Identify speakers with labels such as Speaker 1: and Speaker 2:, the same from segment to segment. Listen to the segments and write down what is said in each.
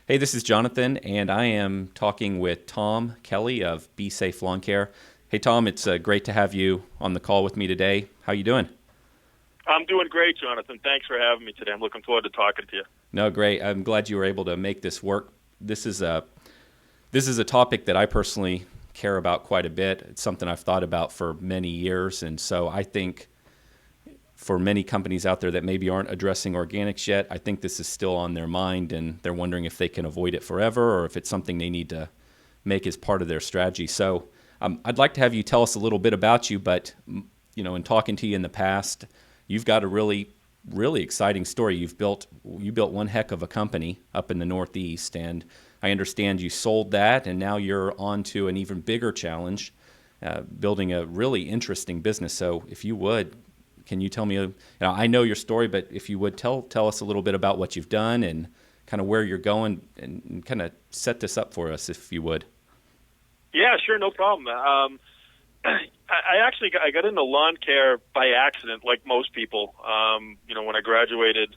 Speaker 1: Hey, this is Jonathan, and I am talking with Tom Kelly of Be Safe Lawn Care. Hey, Tom, it's great to have you on the call with me today. How you doing?
Speaker 2: I'm doing great, Jonathan. Thanks for having me today. I'm looking forward to talking to you.
Speaker 1: No, great. I'm glad you were able to make this work. This is a topic that I personally care about quite a bit. It's something I've thought about for many years, and so I think for many companies out there that maybe aren't addressing organics yet, I think this is still on their mind, and they're wondering if they can avoid it forever or if it's something they need to make as part of their strategy. So I'd like to have you tell us a little bit about you, but in talking to you in the past, you've got a really, really exciting story. You built one heck of a company up in the Northeast, and I understand you sold that, and now you're on to an even bigger challenge, building a really interesting business. So if you would, can you tell me, I know your story, but if you would tell us a little bit about what you've done and kind of where you're going and kind of set this up for us, if you would.
Speaker 2: Yeah, sure, no problem. I got into lawn care by accident, like most people. When I graduated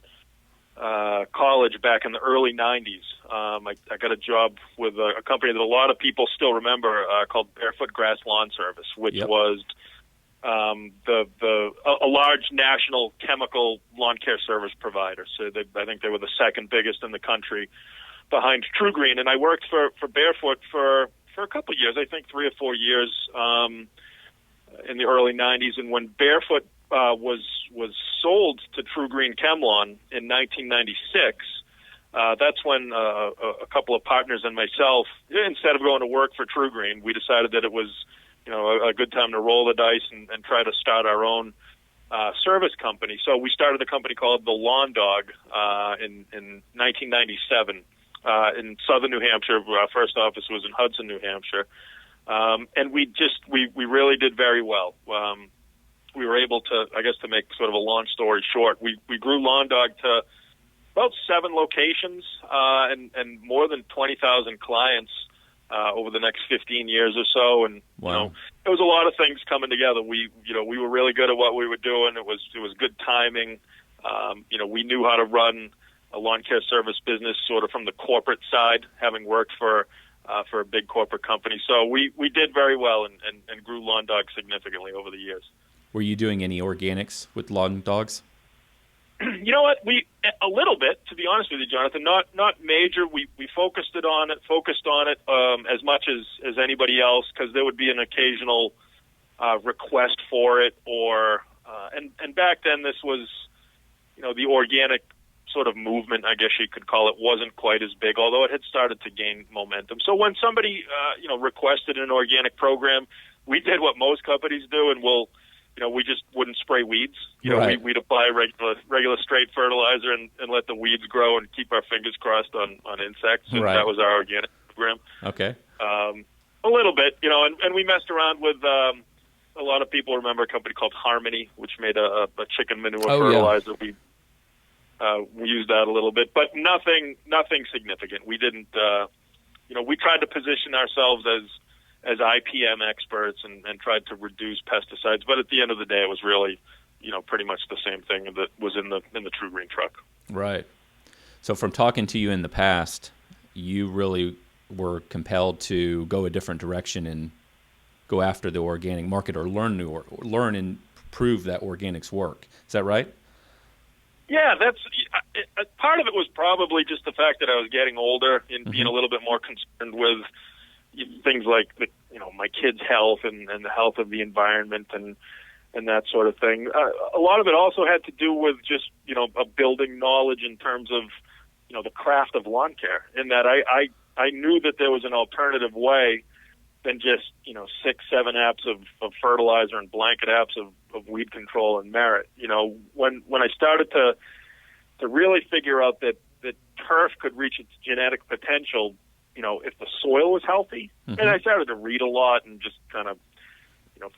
Speaker 2: college back in the early 90s, I got a job with a company that a lot of people still remember called Barefoot Grass Lawn Service, which was a large national chemical lawn care service provider. So I think they were the second biggest in the country behind True Green. And I worked for Barefoot for a couple of years, I think 3 or 4 years in the early 90s. And when Barefoot was sold to True Green ChemLawn in 1996, that's when a couple of partners and myself, instead of going to work for True Green, we decided that it was a good time to roll the dice and try to start our own service company. So we started a company called the Lawn Dog in 1997 in southern New Hampshire. Our first office was in Hudson, New Hampshire. And we really did very well. We were able to, to make sort of a long story short, we grew Lawn Dog to about 7 locations and more than 20,000 clients over the next 15 years or so. And, it was a lot of things coming together. We were really good at what we were doing. It was good timing. We knew how to run a lawn care service business sort of from the corporate side, having worked for a big corporate company. So we did very well and grew Lawn Dog significantly over the years.
Speaker 1: Were you doing any organics with Lawn Dogs?
Speaker 2: You know what? A little bit, to be honest with you, Jonathan. Not major. We focused on it as much as anybody else, because there would be an occasional request for it, or and back then this was, the organic sort of movement, I guess you could call it, wasn't quite as big, although it had started to gain momentum. So when somebody requested an organic program, we did what most companies do, and we just wouldn't spray weeds. We'd apply regular straight fertilizer and let the weeds grow and keep our fingers crossed on insects. And that was our organic program.
Speaker 1: Okay.
Speaker 2: A little bit, and we messed around with a lot of people remember a company called Harmony, which made a chicken manure fertilizer.
Speaker 1: Yeah.
Speaker 2: We used that a little bit, but nothing significant. We didn't, we tried to position ourselves as IPM experts and tried to reduce pesticides. But at the end of the day, it was really, pretty much the same thing that was in the True Green truck.
Speaker 1: Right. So from talking to you in the past, you really were compelled to go a different direction and go after the organic market, or learn and prove that organics work. Is that right?
Speaker 2: Yeah, that's part of it was probably just the fact that I was getting older and being a little bit more concerned with things like my kids' health and the health of the environment and that sort of thing. A lot of it also had to do with just a building knowledge in terms of the craft of lawn care. In that I knew that there was an alternative way than just 6-7 apps of fertilizer and blanket apps of weed control and merit. When I started to really figure out that turf could reach its genetic potential, if the soil was healthy, and I started to read a lot and just kind of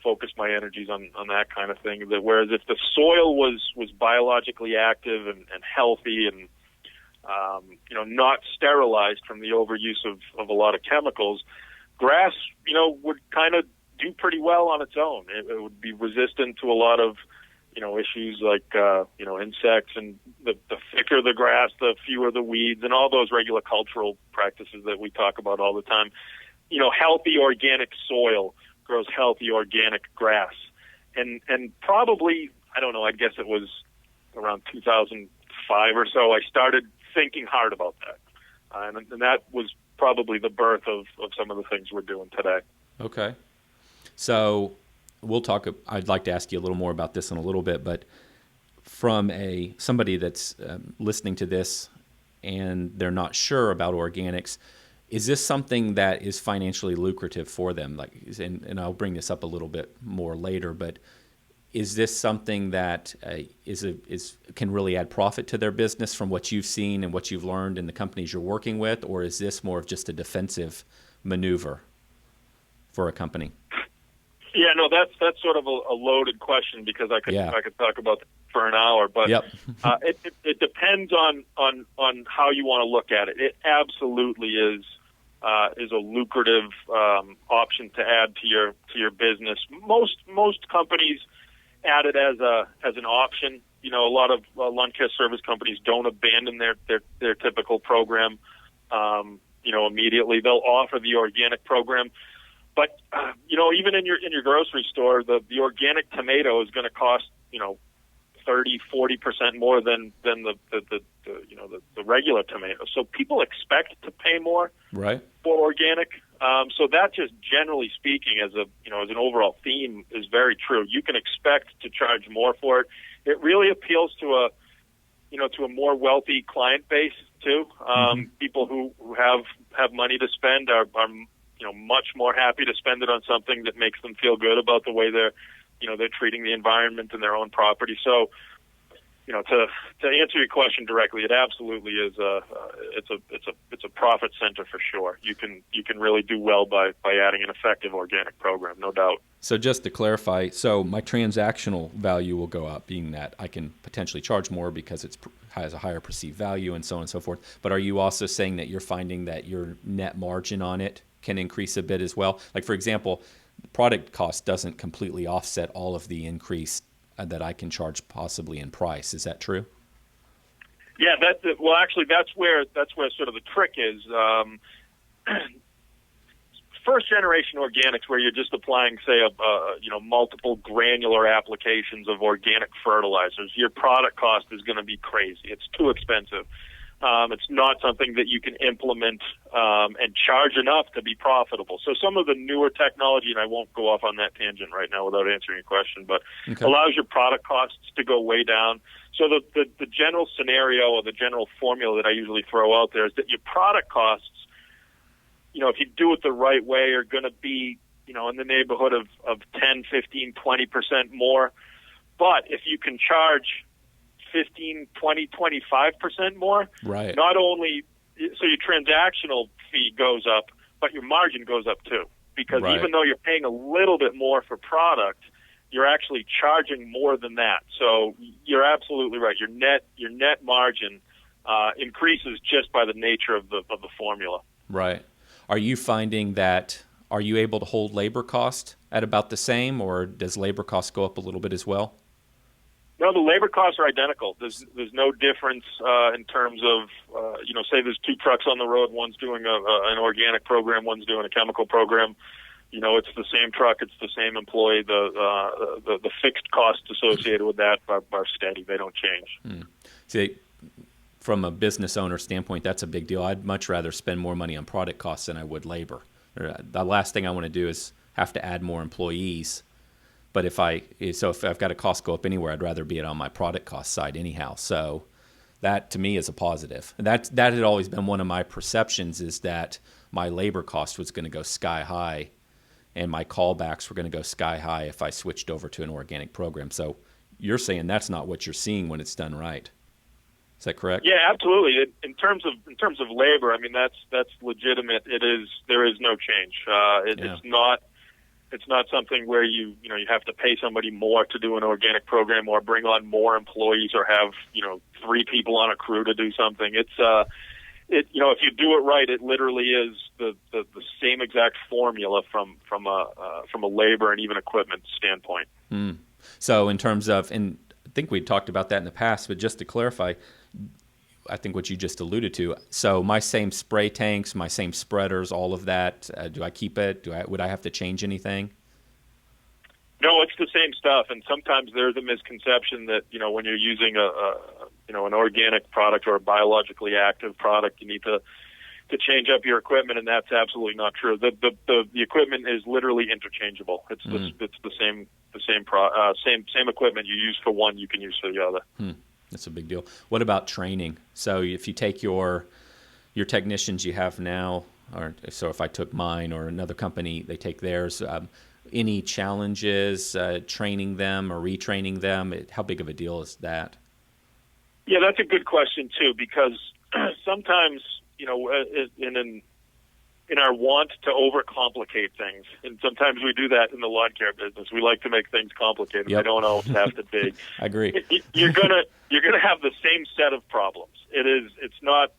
Speaker 2: focus my energies on that kind of thing. That whereas if the soil was biologically active and healthy and not sterilized from the overuse of a lot of chemicals, grass, would kind of do pretty well on its own. It would be resistant to a lot of issues like insects, and the thicker the grass, the fewer the weeds, and all those regular cultural practices that we talk about all the time. Healthy organic soil grows healthy organic grass, and probably, I don't know, I guess it was around 2005 or so, I started thinking hard about that, and that was probably the birth of some of the things we're doing today.
Speaker 1: Okay. So I'd like to ask you a little more about this in a little bit, but from somebody that's listening to this and they're not sure about organics, is this something that is financially lucrative for them? And I'll bring this up a little bit more later, but is this something that can really add profit to their business from what you've seen and what you've learned in the companies you're working with, or is this more of just a defensive maneuver for a company?
Speaker 2: Yeah, no, that's sort of a loaded question, because I could talk about that for an hour, but
Speaker 1: yep.
Speaker 2: It depends on how you want to look at it. It absolutely is a lucrative option to add to your business. Most companies add it as an option. A lot of lawn care service companies don't abandon their typical program. Immediately they'll offer the organic program. But even in your grocery store, the organic tomato is going to cost 30-40% more than the regular tomato. So people expect to pay more
Speaker 1: right
Speaker 2: for organic. So that, just generally speaking, as an overall theme, is very true. You can expect to charge more for it. It really appeals to a more wealthy client base too. People who have money to spend are much more happy to spend it on something that makes them feel good about the way they're treating the environment and their own property. So, to answer your question directly, it absolutely is it's a profit center for sure. You can really do well by adding an effective organic program, no doubt.
Speaker 1: So just to clarify, so my transactional value will go up, being that I can potentially charge more because it has a higher perceived value and so on and so forth. But are you also saying that you're finding that your net margin on it can increase a bit as well? Like, for example, product cost doesn't completely offset all of the increase that I can charge possibly in price. Is that true?
Speaker 2: Yeah, actually, that's where sort of the trick is. First generation organics, where you're just applying, say, multiple granular applications of organic fertilizers, your product cost is going to be crazy. It's too expensive. It's not something that you can implement and charge enough to be profitable. So some of the newer technology, and I won't go off on that tangent right now without answering your question, but allows your product costs to go way down. So the general scenario, or the general formula that I usually throw out there, is that your product costs, if you do it the right way, are going to be, in the neighborhood of 10, 15, 20% more. But if you can charge 15, 20, 25% more,
Speaker 1: right,
Speaker 2: not only, so your transactional fee goes up, but your margin goes up too. Because even though you're paying a little bit more for product, you're actually charging more than that. So you're absolutely right. Your net margin increases just by the nature of the formula.
Speaker 1: Right. Are you finding that, are you able to hold labor cost at about the same, or does labor cost go up a little bit as well?
Speaker 2: No, the labor costs are identical. There's no difference in terms of, say there's two trucks on the road. One's doing an organic program, one's doing a chemical program. It's the same truck, it's the same employee. The fixed costs associated with that are steady. They don't change.
Speaker 1: See, from a business owner standpoint, that's a big deal. I'd much rather spend more money on product costs than I would labor. The last thing I want to do is have to add more employees. But if I've got a cost go up anywhere, I'd rather be it on my product cost side anyhow. So that to me is a positive. That had always been one of my perceptions, is that my labor cost was going to go sky high and my callbacks were going to go sky high if I switched over to an organic program. So you're saying that's not what you're seeing when it's done right. Is that correct?
Speaker 2: Yeah, absolutely. In terms of labor, I mean, that's legitimate. There is no change. It's not something where you have to pay somebody more to do an organic program, or bring on more employees, or have 3 people on a crew to do something. It's if you do it right, it literally is the same exact formula from a labor and even equipment standpoint.
Speaker 1: So in terms of, and think we talked about that in the past, but just to clarify, I think what you just alluded to. So my same spray tanks, my same spreaders, all of that, do I keep it? Would I have to change anything?
Speaker 2: No, it's the same stuff. And sometimes there's a misconception that, when you're using an organic product or a biologically active product, you need to change up your equipment, and that's absolutely not true. The equipment is literally interchangeable. It's the same equipment you use for one, you can use for the other.
Speaker 1: That's a big deal. What about training? So if you take your technicians you have now, or so if I took mine or another company, they take theirs, any challenges training them or retraining them? How big of a deal is that?
Speaker 2: Yeah, that's a good question too, because sometimes, in our want to overcomplicate things, and sometimes we do that in the lawn care business. We like to make things complicated. Yep. They don't always have to be.
Speaker 1: I agree.
Speaker 2: You're gonna have the same set of problems. It's not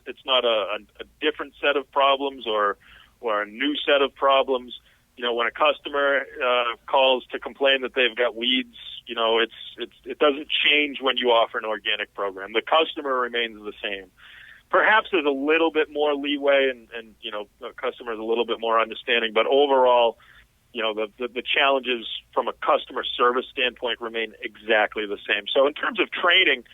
Speaker 2: a different set of problems or a new set of problems. When a customer calls to complain that they've got weeds, it doesn't change when you offer an organic program. The customer remains the same. Perhaps there's a little bit more leeway and the customer is a little bit more understanding, but overall, the challenges from a customer service standpoint remain exactly the same. So in terms of training,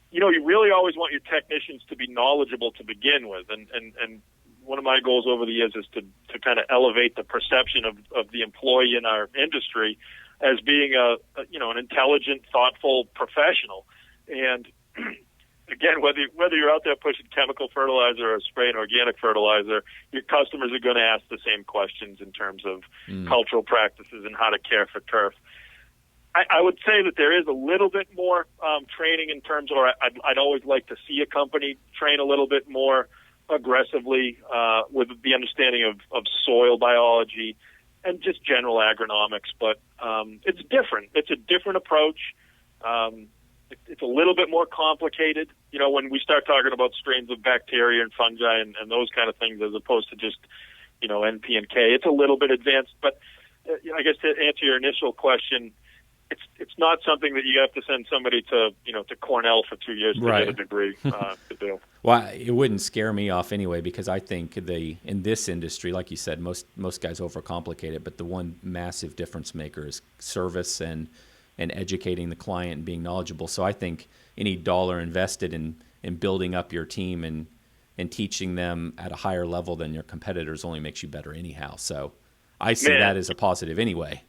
Speaker 2: you really always want your technicians to be knowledgeable to begin with. And one of my goals over the years is to kind of elevate the perception of the employee in our industry as being an intelligent, thoughtful professional. And again, whether you're out there pushing chemical fertilizer or spraying organic fertilizer, your customers are going to ask the same questions in terms of cultural practices and how to care for turf. I would say that there is a little bit more training in terms of, or I'd always like to see a company train a little bit more aggressively with the understanding of soil biology and just general agronomics. But it's different. It's a different approach. It's a little bit more complicated, when we start talking about strains of bacteria and fungi and those kind of things, as opposed to just, NP and K. It's a little bit advanced, but I guess to answer your initial question, it's not something that you have to send somebody to Cornell for 2 years to get a degree to do.
Speaker 1: Well, it wouldn't scare me off anyway, because I think in this industry, like you said, most guys overcomplicate it, but the one massive difference maker is service and educating the client and being knowledgeable. So I think any dollar invested in building up your team and teaching them at a higher level than your competitors only makes you better anyhow. So I see that as a positive anyway.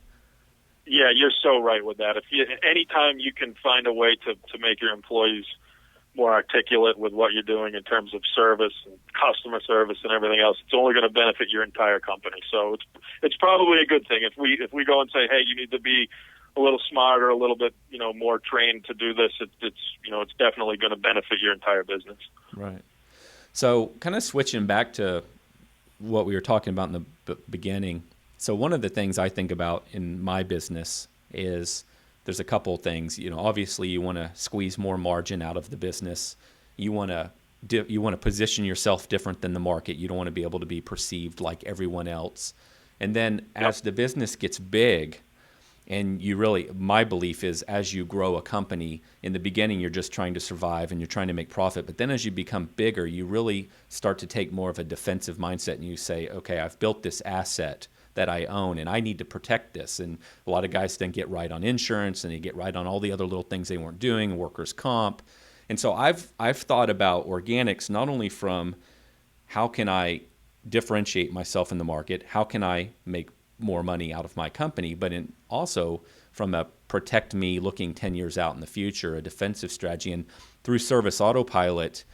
Speaker 2: Yeah, you're so right with that. Anytime you can find a way to make your employees more articulate with what you're doing in terms of service and customer service and everything else, it's only going to benefit your entire company. So it's probably a good thing if we go and say, hey, you need to be a little smarter, a little bit, more trained to do this. It's definitely going to benefit your entire business.
Speaker 1: Right. So kind of switching back to what we were talking about in the beginning. So one of the things I think about in my business is there's a couple of things. Obviously you want to squeeze more margin out of the business. You want to position yourself different than the market. You don't want to be able to be perceived like everyone else. And then as the business gets big, and my belief is as you grow a company, in the beginning you're just trying to survive and you're trying to make profit. But then as you become bigger, you really start to take more of a defensive mindset and you say, okay, I've built this asset that I own and I need to protect this. And a lot of guys then get right on insurance and they get right on all the other little things they weren't doing, workers' comp. And so I've thought about organics not only from how can I differentiate myself in the market, how can I make more money out of my company, but also from a protect me looking 10 years out in the future, a defensive strategy. And through Service Autopilot,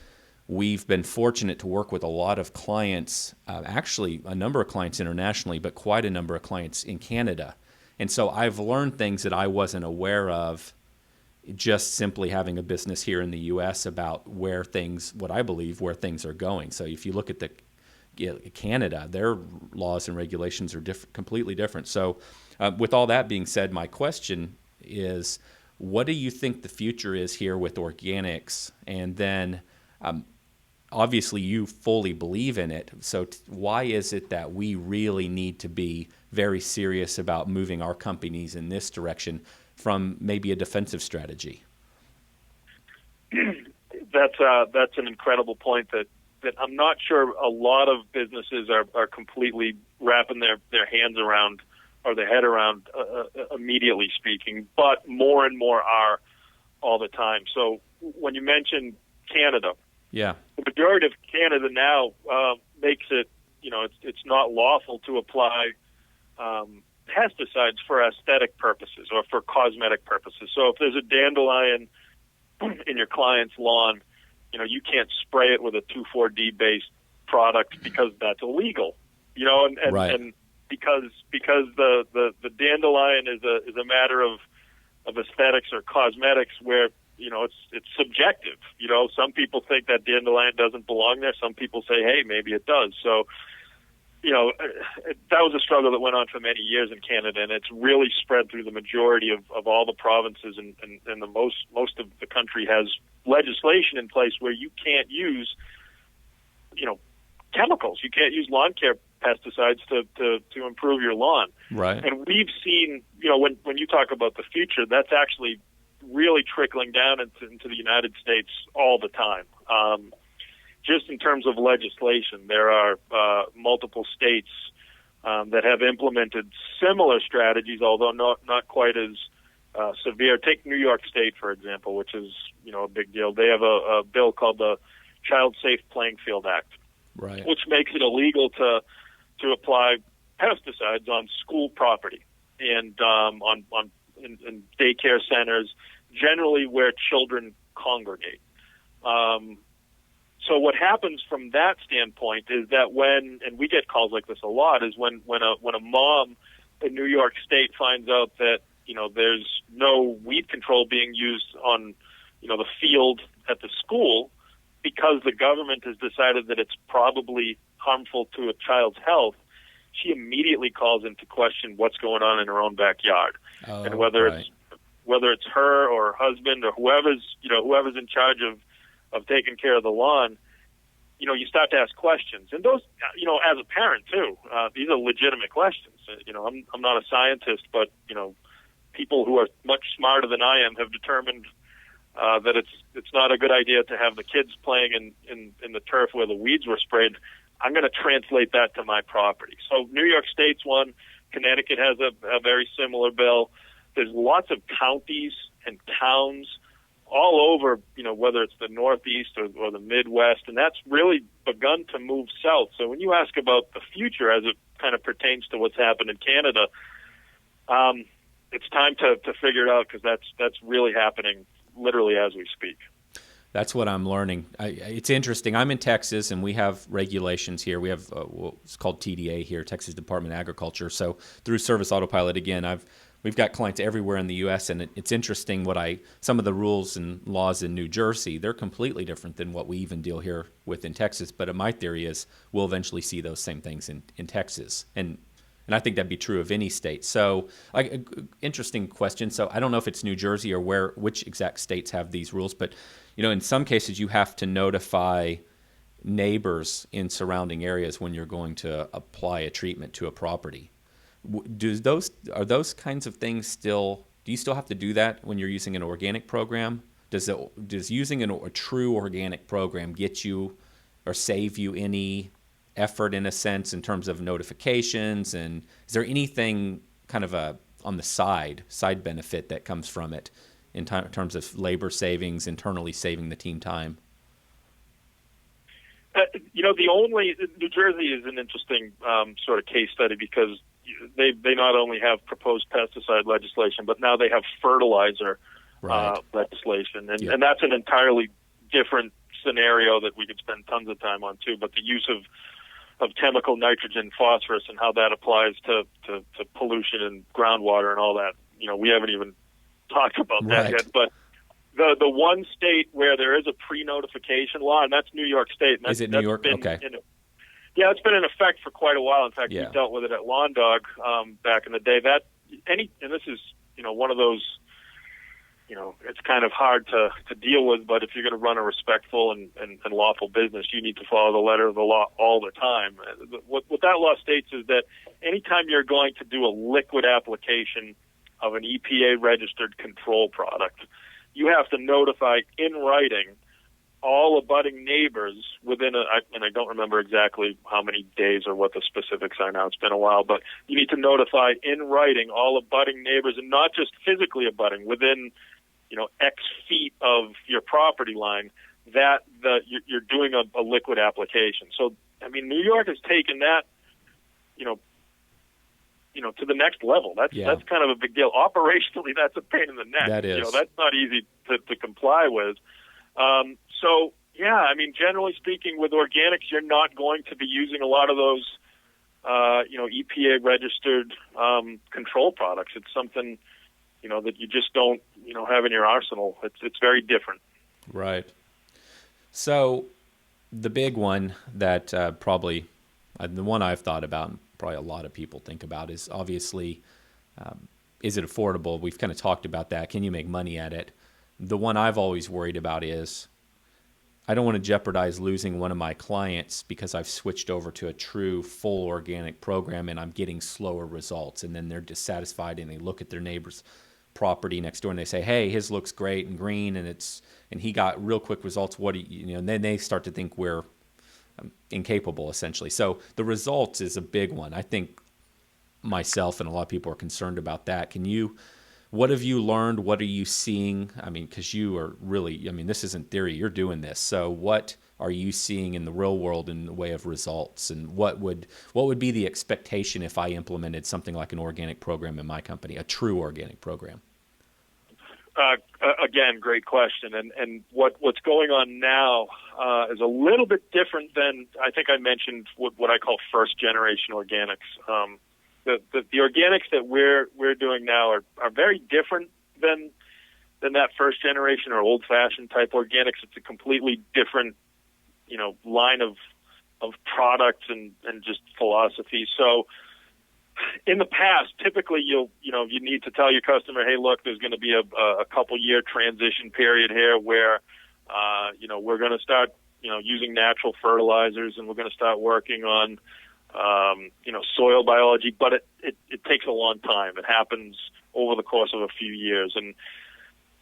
Speaker 1: we've been fortunate to work with a lot of clients, actually a number of clients internationally, but quite a number of clients in Canada. And so I've learned things that I wasn't aware of just simply having a business here in the U.S. about what I believe where things are going. So if you look at Canada, their laws and regulations are completely different. So with all that being said, my question is, what do you think the future is here with organics? And then obviously you fully believe in it. So why is it that we really need to be very serious about moving our companies in this direction from maybe a defensive strategy?
Speaker 2: That's an incredible point that I'm not sure a lot of businesses are completely wrapping their hands around or their head around, immediately speaking, but more and more are all the time. So when you mention Canada,
Speaker 1: Yeah.
Speaker 2: the majority of Canada now makes it, it's not lawful to apply pesticides for aesthetic purposes or for cosmetic purposes. So if there's a dandelion in your client's lawn, you can't spray it with a 2,4-D based product because that's illegal. And
Speaker 1: Right.
Speaker 2: and because the dandelion is a matter of aesthetics or cosmetics where it's subjective. Some people think that dandelion doesn't belong there. Some people say, hey, maybe it does. So that was a struggle that went on for many years in Canada, and it's really spread through the majority of all the provinces, and the most of the country has legislation in place where you can't use, chemicals. You can't use lawn care pesticides to improve your lawn.
Speaker 1: Right.
Speaker 2: And we've seen, when you talk about the future, that's actually really trickling down into the United States all the time. Just in terms of legislation, there are multiple states that have implemented similar strategies, although not quite as severe. Take New York State, for example, which is a big deal. They have a bill called the Child Safe Playing Field Act,
Speaker 1: Right.
Speaker 2: which makes it illegal to apply pesticides on school property and in daycare centers, generally where children congregate. So what happens from that standpoint is that and we get calls like this a lot, is when a mom in New York State finds out that there's no weed control being used on the field at the school because the government has decided that it's probably harmful to a child's health, she immediately calls into question what's going on in her own backyard, and whether it's her or her husband or whoever's in charge of taking care of the lawn, you start to ask questions. And those, as a parent too, these are legitimate questions. I'm not a scientist, but, people who are much smarter than I am have determined that it's not a good idea to have the kids playing in the turf where the weeds were sprayed. I'm going to translate that to my property. So New York State's one. Connecticut has a very similar bill. There's lots of counties and towns all over, whether it's the Northeast or the Midwest, and that's really begun to move south. So when you ask about the future as it kind of pertains to what's happened in Canada, it's time to figure it out, because that's really happening literally as we speak.
Speaker 1: That's what I'm learning. It's interesting. I'm in Texas, and we have regulations here. We have it's called TDA here, Texas Department of Agriculture. So through Service Autopilot, again, we've got clients everywhere in the U.S., and it's interesting some of the rules and laws in New Jersey, they're completely different than what we even deal here with in Texas. But my theory is we'll eventually see those same things in Texas, and I think that'd be true of any state. So, interesting question. So I don't know if it's New Jersey or which exact states have these rules, but in some cases you have to notify neighbors in surrounding areas when you're going to apply a treatment to a property. Are those kinds of things do you still have to do that when you're using an organic program? Does using a true organic program get you or save you any effort in a sense in terms of notifications? And is there anything kind of on the side benefit that comes from it in terms of labor savings, internally saving the team time?
Speaker 2: New Jersey is an interesting sort of case study, because they not only have proposed pesticide legislation, but now they have fertilizer legislation, and that's an entirely different scenario that we could spend tons of time on too. But the use of chemical nitrogen, phosphorus, and how that applies to pollution and groundwater and all that, we haven't even talked about that yet. But the one state where there is a pre-notification law, and that's New York State. And
Speaker 1: is it New York? Okay.
Speaker 2: Yeah, it's been in effect for quite a while. In fact, we dealt with it at Lawn Dog back in the day. And this is one of those, it's kind of hard to deal with, but if you're going to run a respectful and lawful business, you need to follow the letter of the law all the time. What that law states is that anytime you're going to do a liquid application of an EPA-registered control product, you have to notify in writing all abutting neighbors within and I don't remember exactly how many days or what the specifics are now. It's been a while, but you need to notify in writing all abutting neighbors, and not just physically abutting, within, X feet of your property line, that you're doing a liquid application. So, New York has taken that, to the next level. That's kind of a big deal. Operationally, that's a pain in the neck.
Speaker 1: That is.
Speaker 2: That's not easy to comply with. Generally speaking, with organics, you're not going to be using a lot of those, EPA registered control products. It's something, that you just don't, have in your arsenal. It's very different.
Speaker 1: Right. So the big one that probably the one I've thought about, and probably a lot of people think about, is obviously, is it affordable? We've kind of talked about that. Can you make money at it? The one I've always worried about is I don't want to jeopardize losing one of my clients because I've switched over to a true full organic program and I'm getting slower results. And then they're dissatisfied and they look at their neighbor's property next door and they say, hey, his looks great and green and he got real quick results. What do you, and then they start to think we're incapable, essentially. So the results is a big one. I think myself and a lot of people are concerned about that. What have you learned? What are you seeing? Because you are really, this isn't theory. You're doing this. So what are you seeing in the real world in the way of results? And what would be the expectation if I implemented something like an organic program in my company, a true organic program?
Speaker 2: Again, great question. And what's going on now is a little bit different than, I think I mentioned, what I call first generation organics. The organics that we're doing now are very different than that first generation or old fashioned type organics. It's a completely different, line of products and just philosophy. So in the past, typically you need to tell your customer, hey, look, there's going to be a couple year transition period here where we're going to start using natural fertilizers, and we're going to start working on soil biology, but it takes a long time. It happens over the course of a few years, and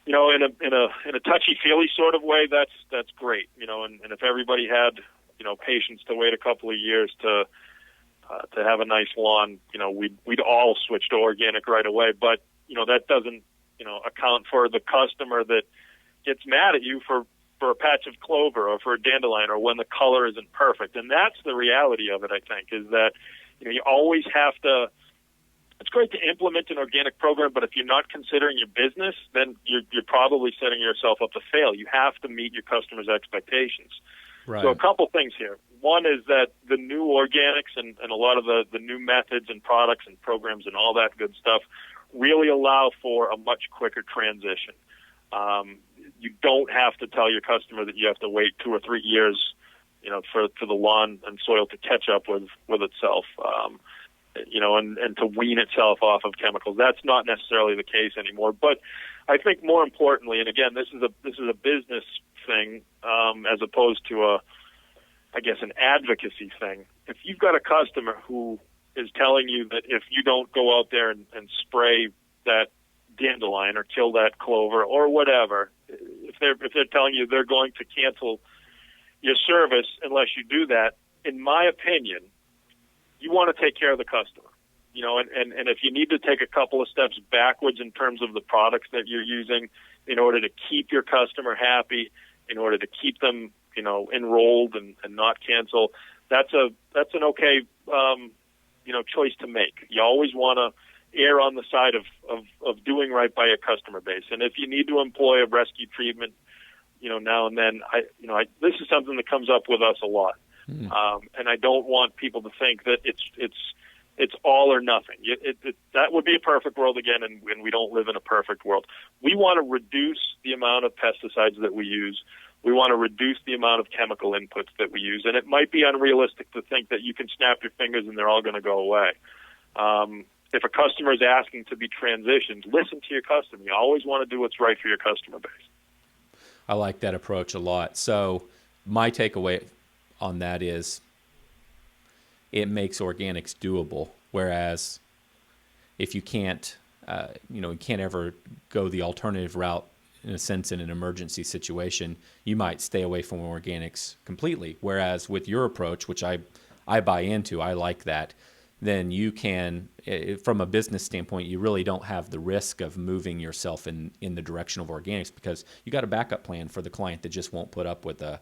Speaker 2: in a touchy feely sort of way, that's great. And if everybody had patience to wait a couple of years to have a nice lawn, we'd all switch to organic right away. But that doesn't account for the customer that gets mad at you for a patch of clover or for a dandelion or when the color isn't perfect. And that's the reality of it, I think, is that, you always have to, it's great to implement an organic program, but if you're not considering your business, then you're probably setting yourself up to fail. You have to meet your customers' expectations.
Speaker 1: Right.
Speaker 2: So a couple things here. One is that the new organics and a lot of the new methods and products and programs and all that good stuff really allow for a much quicker transition. You don't have to tell your customer that you have to wait 2 or 3 years, for the lawn and soil to catch up with itself, and to wean itself off of chemicals. That's not necessarily the case anymore. But I think more importantly, and again, this is a business thing, as opposed to an advocacy thing. If you've got a customer who is telling you that if you don't go out there and spray that dandelion or kill that clover or whatever, if they're telling you they're going to cancel your service unless you do that, in my opinion, you want to take care of the customer. And if you need to take a couple of steps backwards in terms of the products that you're using in order to keep your customer happy, in order to keep them, enrolled and not cancel, that's an okay, choice to make. You always want to err on the side of doing right by your customer base. And if you need to employ a rescue treatment, now and then, this is something that comes up with us a lot. And I don't want people to think that it's all or nothing. That would be a perfect world again, and we don't live in a perfect world. We want to reduce the amount of pesticides that we use. We want to reduce the amount of chemical inputs that we use. And it might be unrealistic to think that you can snap your fingers and they're all going to go away. If a customer is asking to be transitioned, listen to your customer. You always want to do what's right for your customer base.
Speaker 1: I like that approach a lot. So my takeaway on that is it makes organics doable. Whereas if you can't, you can't ever go the alternative route in a sense, in an emergency situation, you might stay away from organics completely. Whereas with your approach, which I buy into, I like that, then you can, from a business standpoint, you really don't have the risk of moving yourself in the direction of organics because you got a backup plan for the client that just won't put up with a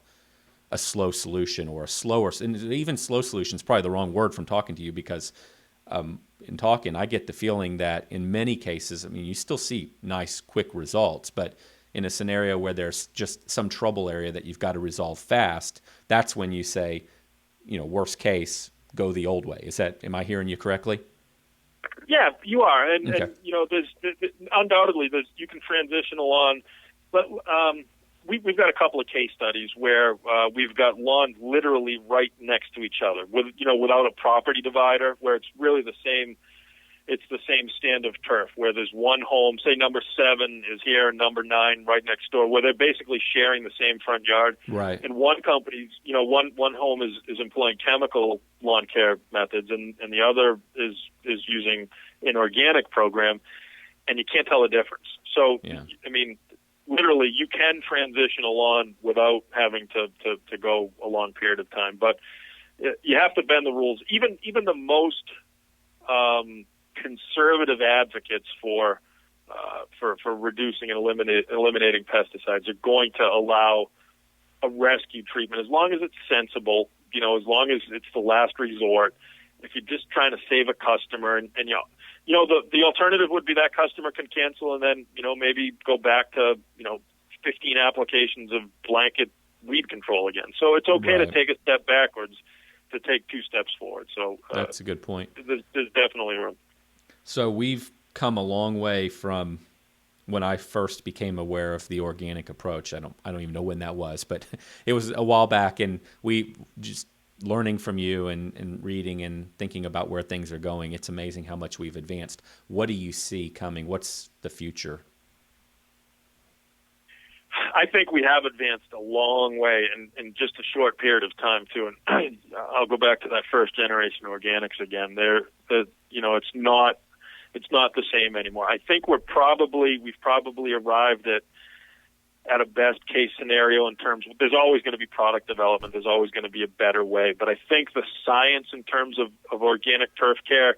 Speaker 1: slow solution or a slower, and even slow solution is probably the wrong word from talking to you because in talking, I get the feeling that in many cases, I mean, you still see nice, quick results, but in a scenario where there's just some trouble area that you've got to resolve fast, that's when you say, worst case, go the old way. Am I hearing you correctly?
Speaker 2: Yeah, you are, and
Speaker 1: Okay.
Speaker 2: and there's undoubtedly you can transition along, but we've got a couple of case studies where we've got lawns literally right next to each other, without a property divider, where it's really the same. It's the same stand of turf where there's one home, say number 7 is here, and number 9 right next door, where they're basically sharing the same front yard.
Speaker 1: Right.
Speaker 2: And one company's, one home is employing chemical lawn care methods, and the other is using an organic program, and you can't tell the difference. So,
Speaker 1: Yeah.
Speaker 2: I mean, literally, you can transition a lawn without having to go a long period of time, but you have to bend the rules. Even the most conservative advocates for reducing and eliminating pesticides are going to allow a rescue treatment as long as it's sensible. As long as it's the last resort. If you're just trying to save a customer, and the alternative would be that customer can cancel and then maybe go back to 15 applications of blanket weed control again. So it's okay to
Speaker 1: Right.
Speaker 2: take a step backwards to take 2 steps forward. So
Speaker 1: That's a good point.
Speaker 2: There's definitely room.
Speaker 1: So we've come a long way from when I first became aware of the organic approach. I don't even know when that was, but it was a while back, and we just learning from you and reading and thinking about where things are going. It's amazing how much we've advanced. What do you see coming? What's the future?
Speaker 2: I think we have advanced a long way in just a short period of time too. And I'll go back to that first generation organics again. It's not the same anymore. I think we've probably arrived at a best case scenario in terms of there's always going to be product development. There's always going to be a better way. But I think the science in terms of organic turf care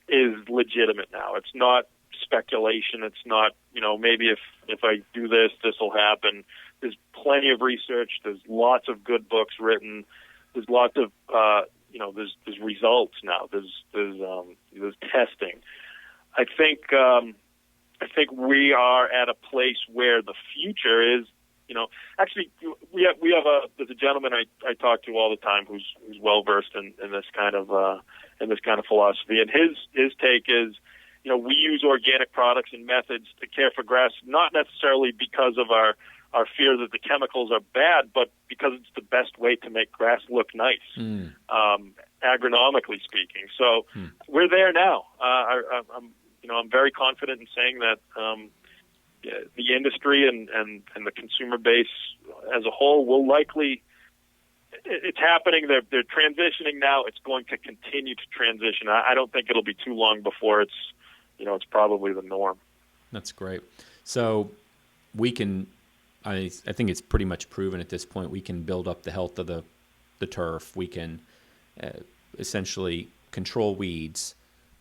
Speaker 2: is legitimate now. It's not speculation. It's not, maybe if I do this, this will happen. There's plenty of research. There's lots of good books written. There's lots of, there's results now. There's testing. I think we are at a place where the future is, actually there's a gentleman I talk to all the time who's well versed in this kind of philosophy, and his take is, we use organic products and methods to care for grass, not necessarily because of our fear that the chemicals are bad, but because it's the best way to make grass look nice, agronomically speaking. So we're there now. I'm very confident in saying that the industry and the consumer base as a whole will likely. It's happening. They're transitioning now. It's going to continue to transition. I don't think it'll be too long before it's probably the norm.
Speaker 1: That's great. So we can, I think it's pretty much proven at this point, we can build up the health of the turf. We can essentially control weeds.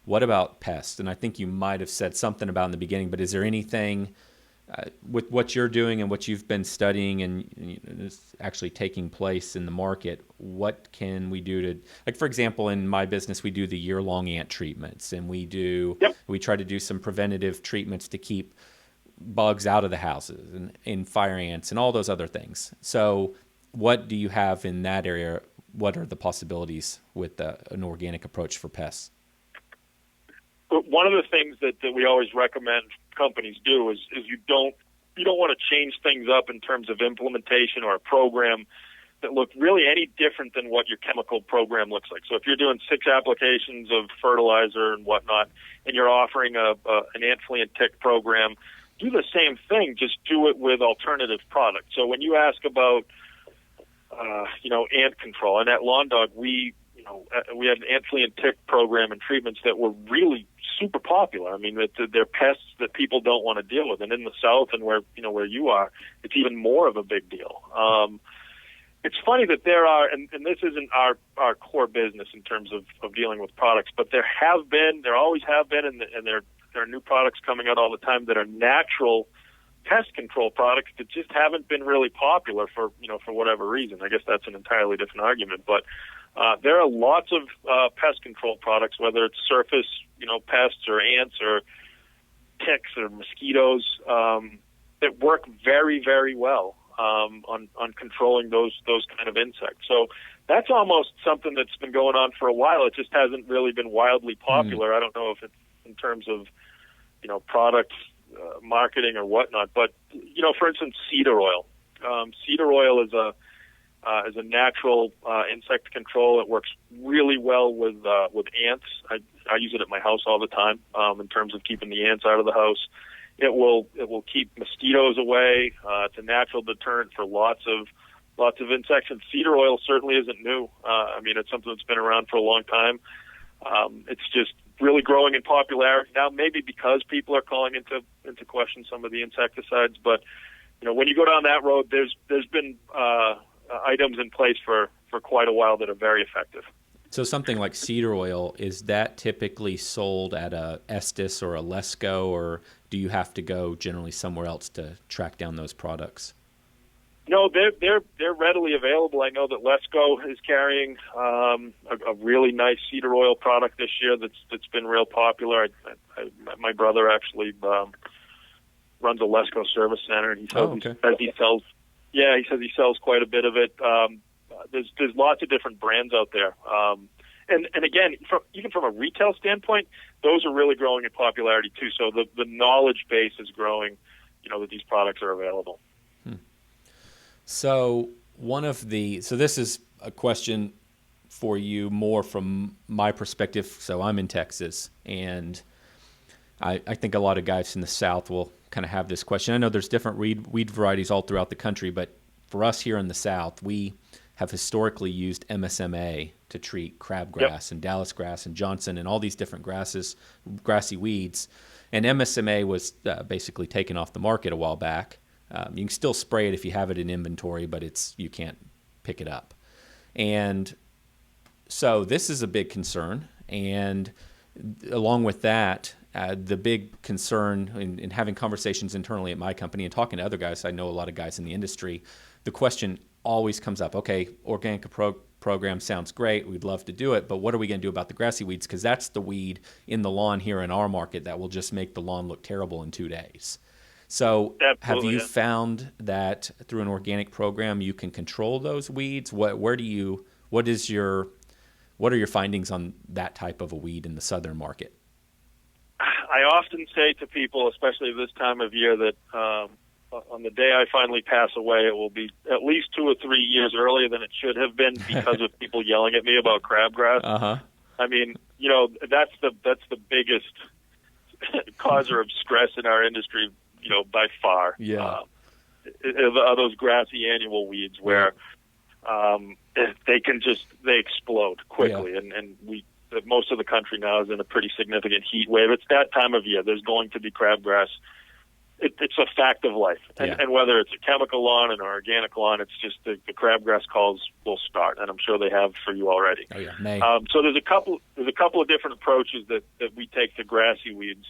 Speaker 1: What about pests? And I think you might have said something about in the beginning, but is there anything with what you're doing and what you've been studying and is actually taking place in the market, what can we do to, like, for example, in my business, we do the year-long ant treatments, and we try to do some preventative treatments to keep bugs out of the houses and fire ants and all those other things. So what do you have in that area? What are the possibilities with an organic approach for pests?
Speaker 2: One of the things that we always recommend companies do is you don't want to change things up in terms of implementation or a program that look really any different than what your chemical program looks like. So if you're doing 6 applications of fertilizer and whatnot, and you're offering an ant flea and tick program, do the same thing, just do it with alternative products. So when you ask about ant control, and at Lawn Dog we had an ant flea and tick program and treatments that were really super popular. I mean, they're pests that people don't want to deal with, and in the South and where you are, it's even more of a big deal. It's funny that there are, and this isn't our core business in terms of dealing with products, but there always have been, and there are new products coming out all the time that are natural pest control products that just haven't been really popular for whatever reason. I guess that's an entirely different argument, but there are lots of pest control products, whether it's surface, pests or ants or ticks or mosquitoes, that work very, very well on controlling those kind of insects. So that's almost something that's been going on for a while. It just hasn't really been wildly popular. I don't know if it's in terms of product marketing or whatnot, but for instance, cedar oil. Cedar oil is a natural insect control. It works really well with ants. I use it at my house all the time in terms of keeping the ants out of the house. It will keep mosquitoes away. It's a natural deterrent for lots of insects. And cedar oil certainly isn't new. I mean, it's something that's been around for a long time. It's just really growing in popularity now, maybe because people are calling into question some of the insecticides. But when you go down that road, there's been items in place for quite a while that are very effective.
Speaker 1: So something like cedar oil, is that typically sold at a Estes or a Lesco, or do you have to go generally somewhere else to track down those products?
Speaker 2: No, they're readily available. I know that Lesco is carrying a really nice cedar oil product this year that's been real popular. My brother actually runs a Lesco service center, and he says he sells. Yeah, he says he sells quite a bit of it. There's lots of different brands out there, and again, even from a retail standpoint, those are really growing in popularity too. So the knowledge base is growing, that these products are available.
Speaker 1: So this is a question for you more from my perspective. So I'm in Texas, and I think a lot of guys in the South will kind of have this question. I know there's different weed varieties all throughout the country, but for us here in the South, we have historically used MSMA to treat crabgrass and Dallis grass and Johnson and all these different grassy weeds. And MSMA was basically taken off the market a while back. You can still spray it if you have it in inventory, but you can't pick it up. And so this is a big concern. And along with that, the big concern in having conversations internally at my company and talking to other guys, I know a lot of guys in the industry, the question always comes up, okay, organic program sounds great. We'd love to do it, but what are we going to do about the grassy weeds? Because that's the weed in the lawn here in our market that will just make the lawn look terrible in 2 days. So
Speaker 2: Absolutely,
Speaker 1: have you found that through an organic program you can control those weeds? What are your findings on that type of a weed in the southern market?
Speaker 2: I often say to people, especially this time of year, that on the day I finally pass away, it will be at least 2 or 3 years earlier than it should have been because of people yelling at me about crabgrass.
Speaker 1: Uh-huh.
Speaker 2: I mean, that's the biggest causer of stress in our industry, by far.
Speaker 1: Yeah.
Speaker 2: Are those grassy annual weeds where they explode quickly,
Speaker 1: yeah.
Speaker 2: and most of the country now is in a pretty significant heat wave. It's that time of year. There's going to be crabgrass. It's a fact of life. And whether it's a chemical lawn and an organic lawn, it's just the crabgrass calls will start, and I'm sure they have for you already.
Speaker 1: Oh yeah, May.
Speaker 2: So there's a couple of different approaches that we take to grassy weeds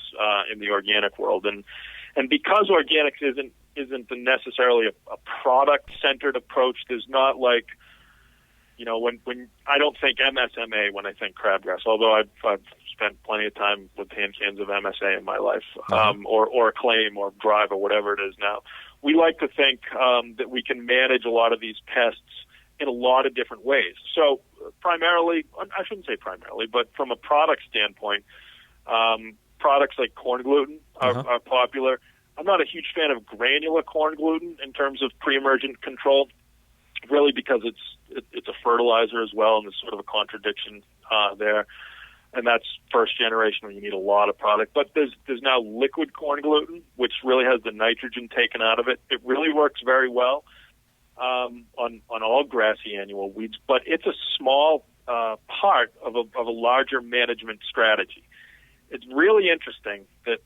Speaker 2: in the organic world, and because organics isn't necessarily a product centered approach. There's not like when I don't think MSMA when I think crabgrass, although I've spent plenty of time with hand cans of MSA in my life, or Claim or Drive or whatever it is now. We like to think that we can manage a lot of these pests in a lot of different ways. So primarily, I shouldn't say primarily, but from a product standpoint, products like corn gluten are popular. I'm not a huge fan of granular corn gluten in terms of pre-emergent control, really because it's a fertilizer as well, and there's sort of a contradiction there. And that's first generation where you need a lot of product. But there's now liquid corn gluten, which really has the nitrogen taken out of it. It really works very well on all grassy annual weeds, but it's a small part of a larger management strategy. it's really interesting that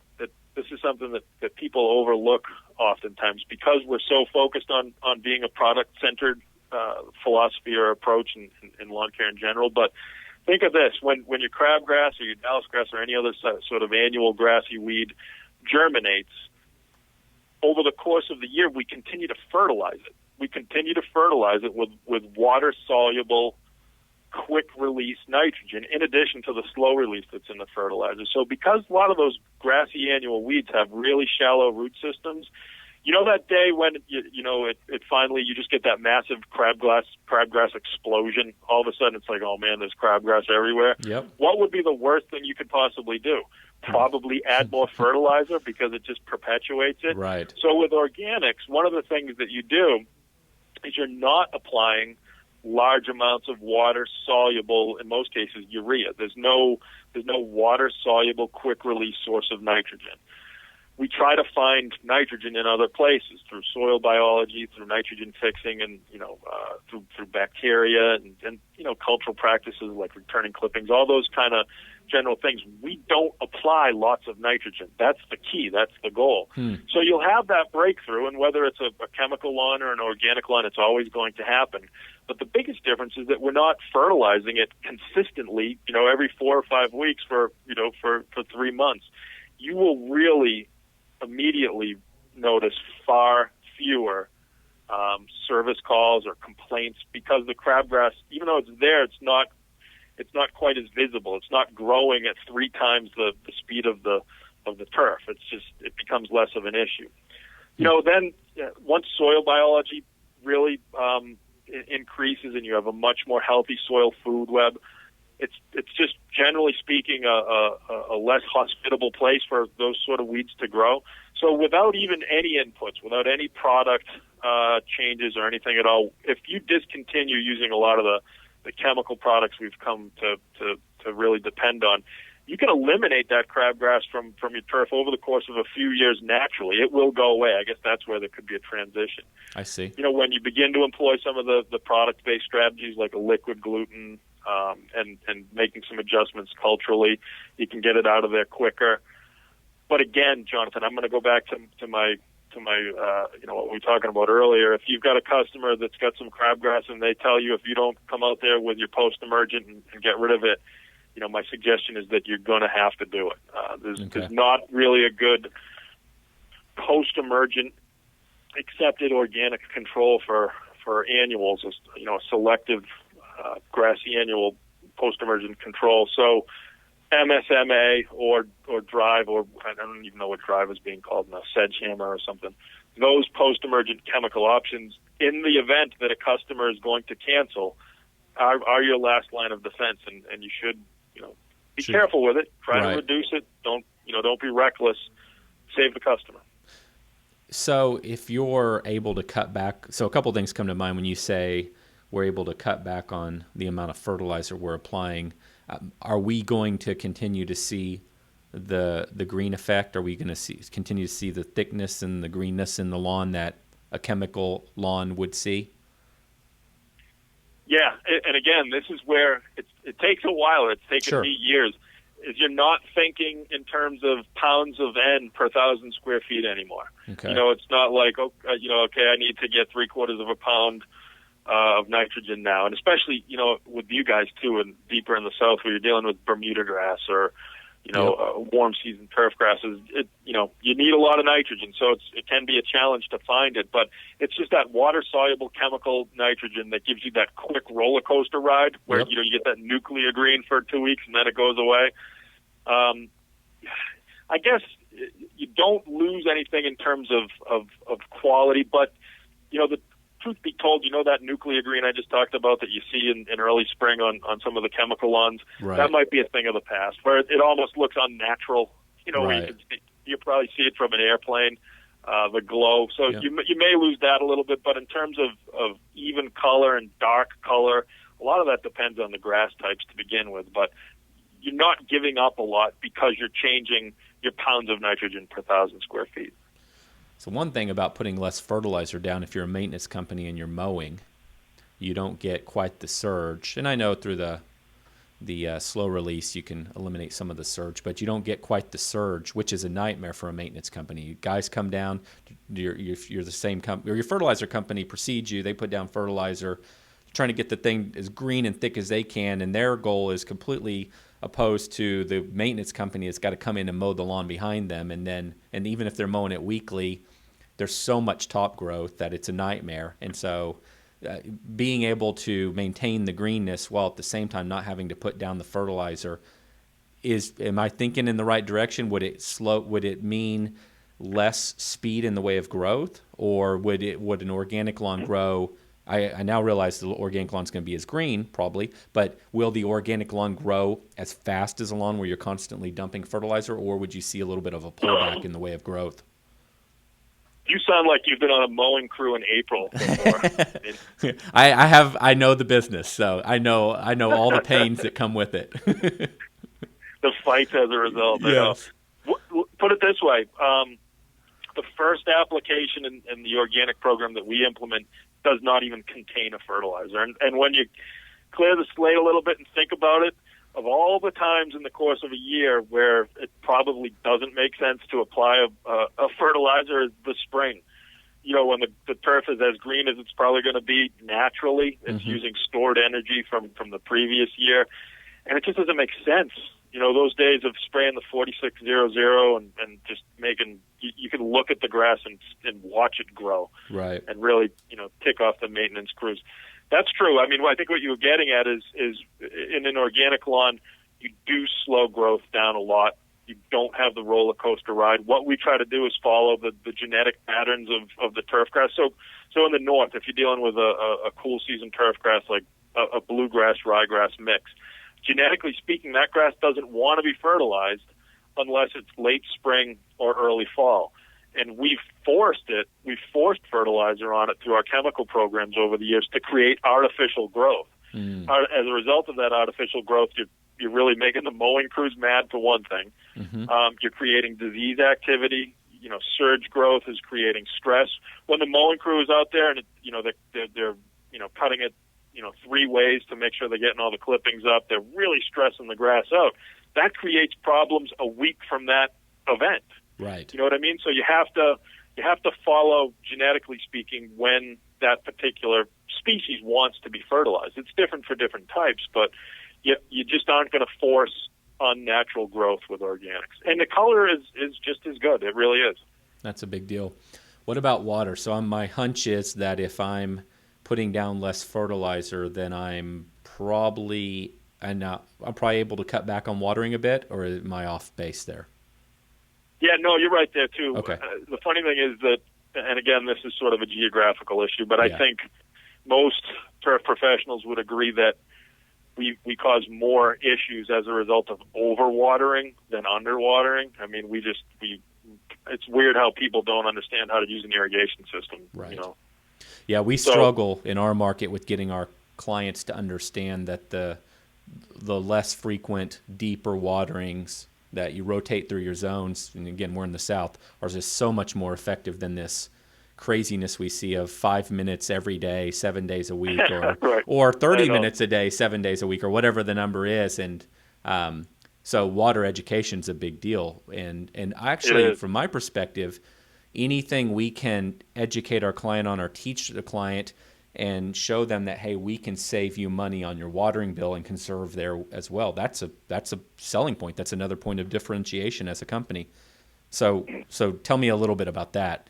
Speaker 2: this is something that people overlook oftentimes because we're so focused on being a product-centered philosophy or approach in lawn care in general. But think of this: when your crabgrass or your dallis grass or any other sort of annual grassy weed germinates, over the course of the year, we continue to fertilize it. We continue to fertilize it with water-soluble, quick-release nitrogen, in addition to the slow release that's in the fertilizer. So because a lot of those grassy annual weeds have really shallow root systems, you know that day when it finally you just get that massive crabgrass explosion. All of a sudden, it's like, oh man, there's crabgrass everywhere.
Speaker 1: Yep.
Speaker 2: What would be the worst thing you could possibly do? Probably add more fertilizer because it just perpetuates it.
Speaker 1: Right.
Speaker 2: So with organics, one of the things that you do is you're not applying large amounts of water-soluble, in most cases, urea. There's no water-soluble, quick-release source of nitrogen. We try to find nitrogen in other places through soil biology, through nitrogen fixing, and through bacteria and cultural practices like returning clippings, all those kind of general things. We don't apply lots of nitrogen. That's the key. That's the goal. So you'll have that breakthrough, and whether it's a chemical lawn or an organic lawn, it's always going to happen. But the biggest difference is that we're not fertilizing it consistently, every 4 or 5 weeks for 3 months. You will really immediately notice far fewer service calls or complaints because the crabgrass, even though it's there, it's not quite as visible. It's not growing at 3 times the speed of the turf. It becomes less of an issue. Then once soil biology really increases and you have a much more healthy soil food web, it's just generally speaking a less hospitable place for those sort of weeds to grow. So without even any inputs, without any product changes or anything at all, if you discontinue using a lot of the chemical products we've come to really depend on, you can eliminate that crabgrass from your turf over the course of a few years naturally. It will go away. I guess that's where there could be a transition.
Speaker 1: I see.
Speaker 2: When you begin to employ some of the product-based strategies like a liquid gluten and making some adjustments culturally, you can get it out of there quicker. But again, Jonathan, I'm going to go back to my what we were talking about earlier. If you've got a customer that's got some crabgrass and they tell you if you don't come out there with your post-emergent and get rid of it, my suggestion is that you're going to have to do it. There's not really a good post-emergent accepted organic control for annuals, a selective grassy annual post-emergent control. So MSMA or Drive, or I don't even know what Drive is being called now, Sedgehammer or something. Those post-emergent chemical options, in the event that a customer is going to cancel, are your last line of defense, and you should be careful with it. Try to reduce it. Don't be reckless. Save the customer.
Speaker 1: So if you're able to cut back, so a couple of things come to mind when you say we're able to cut back on the amount of fertilizer we're applying. Are we going to continue to see the green effect? Are we going to continue to see the thickness and the greenness in the lawn that a chemical lawn would see?
Speaker 2: Yeah, and again, this is where it takes a while. It's taken me years. Is you're not thinking in terms of pounds of N per 1,000 square feet anymore.
Speaker 1: Okay.
Speaker 2: It's not like, I need to get 3/4 of a pound of nitrogen now, and especially with you guys too, and deeper in the south where you're dealing with Bermuda grass or warm season turf grasses. You need a lot of nitrogen, so it can be a challenge to find it. But it's just that water soluble chemical nitrogen that gives you that quick roller coaster ride where you get that nuclear green for 2 weeks and then it goes away. I guess you don't lose anything in terms of quality, but the truth be told, that nuclear green I just talked about that you see in early spring on some of the chemical lawns, that might be a thing of the past, where it almost looks unnatural. Where you probably see it from an airplane, the glow. So you may lose that a little bit, but in terms of even color and dark color, a lot of that depends on the grass types to begin with. But you're not giving up a lot because you're changing your pounds of nitrogen per 1,000 square feet.
Speaker 1: So one thing about putting less fertilizer down, if you're a maintenance company and you're mowing, you don't get quite the surge. And I know through the the slow release, you can eliminate some of the surge, but you don't get quite the surge, which is a nightmare for a maintenance company. Guys come down, you're the same company, or your fertilizer company precedes you, they put down fertilizer, trying to get the thing as green and thick as they can, and their goal is completely opposed to the maintenance company that's got to come in and mow the lawn behind them. And even if they're mowing it weekly, there's so much top growth that it's a nightmare. And so being able to maintain the greenness while at the same time not having to put down the fertilizer am I thinking in the right direction? Would it mean less speed in the way of growth, or would an organic lawn grow? I now realize the organic lawn is going to be as green, probably, but will the organic lawn grow as fast as a lawn where you're constantly dumping fertilizer, or would you see a little bit of a pullback in the way of growth?
Speaker 2: You sound like you've been on a mowing crew in April before.
Speaker 1: I know the business, so I know all the pains that come with it.
Speaker 2: The fights as a result.
Speaker 1: Yes.
Speaker 2: Put it this way. The first application in the organic program that we implement does not even contain a fertilizer. And when you clear the slate a little bit and think about it, of all the times in the course of a year where it probably doesn't make sense to apply a fertilizer is the spring. You know, when the turf is as green as it's probably going to be naturally, it's using stored energy from the previous year, and it just doesn't make sense. You know, those days of spraying the 4600 and just making, you can look at the grass and watch it grow.
Speaker 1: Right.
Speaker 2: And really, tick off the maintenance crews. That's true. I mean, I think what you were getting at is in an organic lawn, you do slow growth down a lot. You don't have the roller coaster ride. What we try to do is follow the genetic patterns of the turf grass. So in the north, if you're dealing with a cool season turf grass like a bluegrass ryegrass mix, genetically speaking, that grass doesn't want to be fertilized unless it's late spring or early fall. And we've forced fertilizer on it through our chemical programs over the years to create artificial growth. As a result of that artificial growth, you're really making the mowing crews mad, for one thing. You're creating disease activity. Surge growth is creating stress. When the mowing crew is out there and they're cutting it 3 ways to make sure they're getting all the clippings up, they're really stressing the grass out. That creates problems a week from that event.
Speaker 1: Right.
Speaker 2: You know what I mean? So you have to follow, genetically speaking, when that particular species wants to be fertilized. It's different for different types, but you just aren't going to force unnatural growth with organics. And the color is just as good. It really is.
Speaker 1: That's a big deal. What about water? So my hunch is that if I'm putting down less fertilizer, then I'm probably able to cut back on watering a bit, or am I off base there?
Speaker 2: Yeah, no, you're right there too.
Speaker 1: Okay.
Speaker 2: The funny thing is that, and again, this is sort of a geographical issue, but I think most turf professionals would agree that we cause more issues as a result of overwatering than underwatering. I mean, it's weird how people don't understand how to use an irrigation system.
Speaker 1: Right. Yeah, we struggle in our market with getting our clients to understand that the less frequent, deeper waterings that you rotate through your zones, and again, we're in the South, are just so much more effective than this craziness we see of 5 minutes every day, 7 days a week, or
Speaker 2: right.
Speaker 1: or 30 minutes a day, 7 days a week, or whatever the number is. And so water education is a big deal. And actually, from my perspective, anything we can educate our client on or teach the client and show them that, hey, we can save you money on your watering bill and conserve there as well. That's a selling point. That's another point of differentiation as a company. So tell me a little bit about that.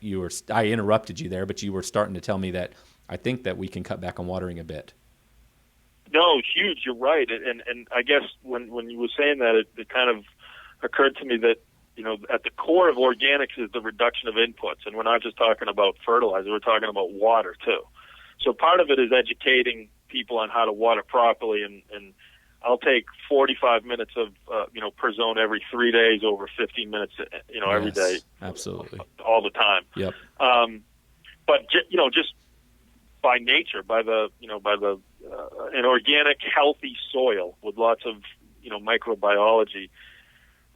Speaker 1: I interrupted you there, but you were starting to tell me that I think that we can cut back on watering a bit.
Speaker 2: No, huge. You're right. And I guess when you were saying that, it kind of occurred to me that, at the core of organics is the reduction of inputs. And we're not just talking about fertilizer, we're talking about water too. So part of it is educating people on how to water properly, and I'll take 45 minutes of per zone every 3 days over 15 minutes every day,
Speaker 1: absolutely,
Speaker 2: all the time.
Speaker 1: Yep.
Speaker 2: But just by nature, by an organic healthy soil with lots of microbiology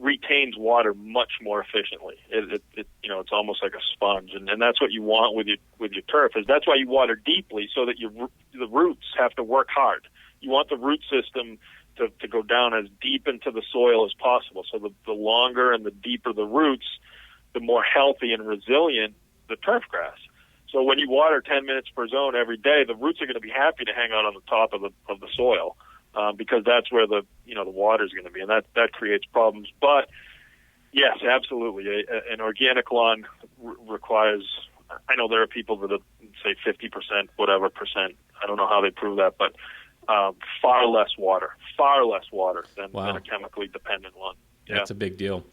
Speaker 2: retains water much more efficiently. It's almost like a sponge, and that's what you want with your turf. That's why you water deeply, so that the roots have to work hard. You want the root system to go down as deep into the soil as possible. So the longer and the deeper the roots, the more healthy and resilient the turf grass. So when you water 10 minutes per zone every day, the roots are going to be happy to hang out on the top of the soil because that's where the water is going to be, and that creates problems. But yes, absolutely, an organic lawn requires. I know there are people that say 50%, whatever percent. I don't know how they prove that, but far less water than a chemically dependent lawn. Yeah.
Speaker 1: That's a big deal.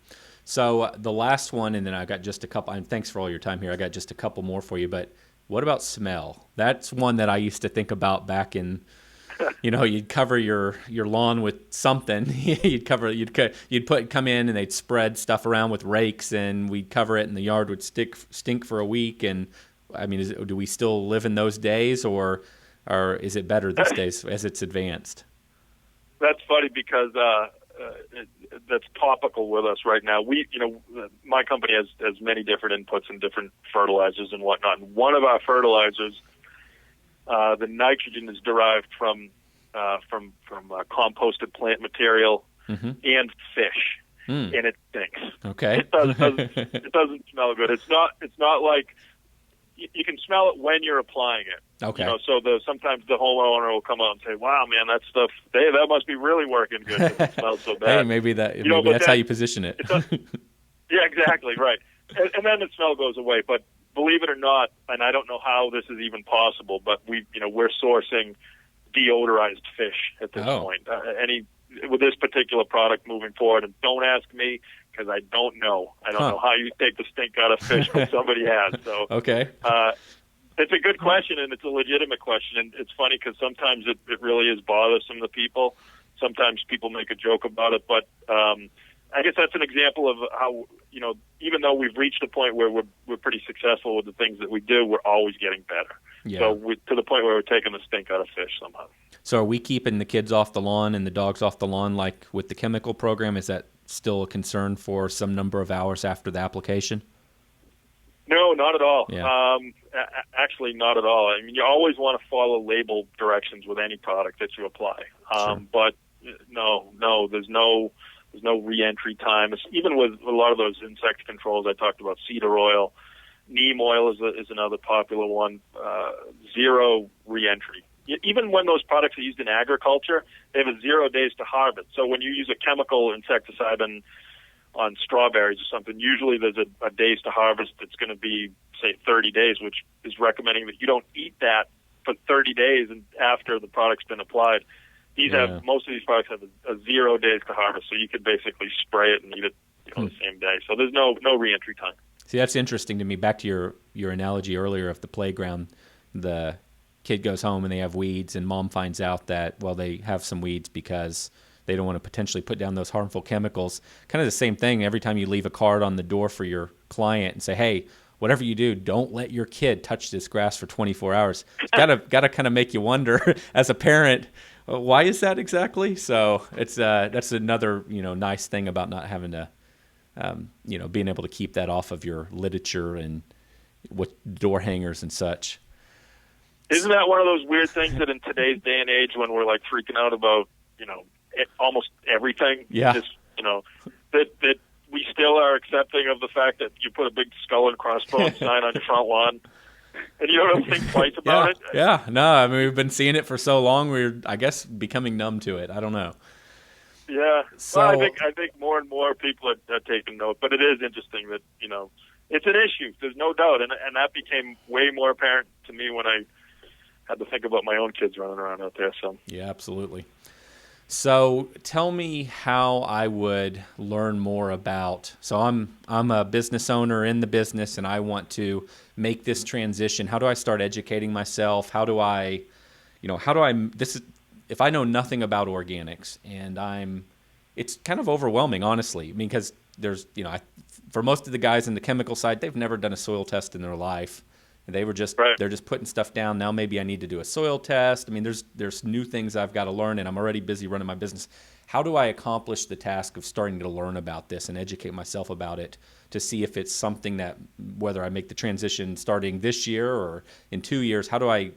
Speaker 1: So the last one, and then I got just a couple, and thanks for all your time here. I got just a couple more for you, but what about smell? That's one that I used to think about back in, you'd cover your lawn with something. you'd come in and they'd spread stuff around with rakes, and we'd cover it, and the yard would stink for a week. And I mean, do we still live in those days, or is it better these days as it's advanced?
Speaker 2: That's funny because that's topical with us right now. My company has many different inputs and different fertilizers and whatnot. And one of our fertilizers, the nitrogen is derived from composted plant material and fish, and it stinks.
Speaker 1: Okay,
Speaker 2: it doesn't smell good. It's not like you can smell it when you're applying it.
Speaker 1: Okay.
Speaker 2: So sometimes the homeowner will come out and say, "Wow, man, that stuff, that must be really working good because it smells so bad."
Speaker 1: Hey, maybe that's how you position it.
Speaker 2: Yeah, exactly, right. And then the smell goes away. But believe it or not, and I don't know how this is even possible, but we're sourcing deodorized fish at this point. With this particular product moving forward, and don't ask me because I don't know. I don't know how you take the stink out of fish when somebody has. So
Speaker 1: okay.
Speaker 2: It's a good question, and it's a legitimate question. And it's funny because sometimes it really is bothersome to people. Sometimes people make a joke about it, but I guess that's an example of how, even though we've reached a point where we're pretty successful with the things that we do, we're always getting better.
Speaker 1: Yeah.
Speaker 2: So to the point where we're taking the stink out of fish somehow.
Speaker 1: So are we keeping the kids off the lawn and the dogs off the lawn like with the chemical program? Is that still a concern for some number of hours after the application?
Speaker 2: No, not at all.
Speaker 1: Yeah.
Speaker 2: Actually, not at all. I mean, you always want to follow label directions with any product that you apply.
Speaker 1: Sure.
Speaker 2: But no, there's no re-entry time. Even with a lot of those insect controls I talked about, cedar oil, neem oil is another popular one. Zero re-entry. Even when those products are used in agriculture, they have a 0 days to harvest. So when you use a chemical insecticide on strawberries or something, usually there's a days to harvest that's going to be, say, 30 days, which is recommending that you don't eat that for 30 days and after the product's been applied. Most of these products have a 0 days to harvest, so you could basically spray it and eat it the same day. So there's no re-entry time. See,
Speaker 1: that's interesting to me. Back to your analogy earlier of the playground, the kid goes home and they have weeds, and mom finds out that, they have some weeds because they don't want to potentially put down those harmful chemicals. Kind of the same thing every time you leave a card on the door for your client and say, hey, whatever you do, don't let your kid touch this grass for 24 hours. It's got to kind of make you wonder as a parent, why is that exactly? So it's that's another nice thing about not having to being able to keep that off of your literature and with door hangers and such.
Speaker 2: Isn't that one of those weird things that in today's day and age, when we're like freaking out about almost everything, that we still are accepting of the fact that you put a big skull and crossbones sign on your front lawn and you don't think twice about it?
Speaker 1: Yeah, no, I mean, we've been seeing it for so long, we're, I guess, becoming numb to it. I don't know.
Speaker 2: Yeah,
Speaker 1: so,
Speaker 2: I think more and more people are taking note, but it is interesting that, it's an issue, there's no doubt, and that became way more apparent to me when I had to think about my own kids running around out there. So
Speaker 1: yeah, absolutely. So tell me how I would learn more about. So I'm a business owner in the business, and I want to make this transition. How do I start educating myself? How do I if I know nothing about organics, and it's kind of overwhelming, honestly, because there's for most of the guys in the chemical side, they've never done a soil test in their life. They were they're just putting stuff down. Now maybe I need to do a soil test. I mean, there's new things I've got to learn, and I'm already busy running my business. How do I accomplish the task of starting to learn about this and educate myself about it to see if it's something that, whether I make the transition starting this year or in 2 years, how do I